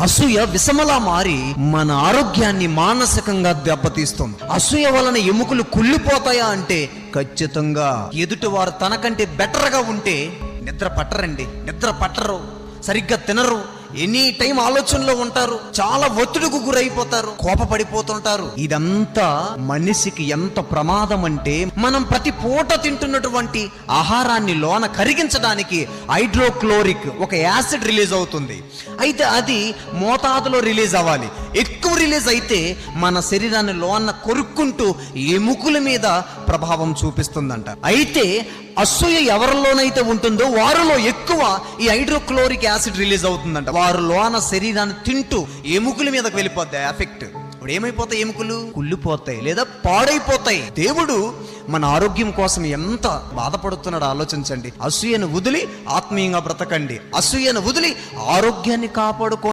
అసూయ విషమలా మారి మన ఆరోగ్యాన్ని మానసికంగా దెబ్బతీస్తుంది. అసూయ వలన ఎముకలు కుళ్ళిపోతాయా అంటే ఖచ్చితంగా. ఎదుటి వారు తనకంటే బెటర్ గా ఉంటే నిద్ర పట్టరు, సరిగ్గా తినరు, ఎనీ టైం ఆలోచనలో ఉంటారు, చాలా ఒత్తిడికి గురైపోతారు, కోపపడిపోతుంటారు. ఇదంతా మనిషికి ఎంత ప్రమాదం అంటే, మనం ప్రతి పూట తింటున్నటువంటి ఆహారాన్ని లోన కరిగించడానికి హైడ్రోక్లోరిక్ ఒక యాసిడ్ రిలీజ్ అవుతుంది. అయితే అది మోతాదులో రిలీజ్ అవ్వాలి. ఎక్కువ రిలీజ్ అయితే మన శరీరాన్ని లోన కొరుక్కుంటూ ఎముకల మీద ప్రభావం చూపిస్తుందంట. అయితే అసూయ ఎవరిలోనైతే ఉంటుందో వారిలో ఎక్కువ ఈ హైడ్రోక్లోరిక్ యాసిడ్ రిలీజ్ అవుతుందంట. వారు లోన శరీరాన్ని తింటూ ఎముకల మీదకి వెళ్ళిపోద్ది ఎఫెక్ట్. ఇప్పుడు ఏమైపోతాయి? ఎముకలు కుళ్ళిపోతాయి లేదా పాడైపోతాయి. దేవుడు మన ఆరోగ్యం కోసం ఎంత బాధపడుతున్నాడో ఆలోచించండి. అసూయను వదిలి ఆత్మీయంగా బ్రతకండి. అసూయను వదిలి ఆరోగ్యాన్ని కాపాడుకో.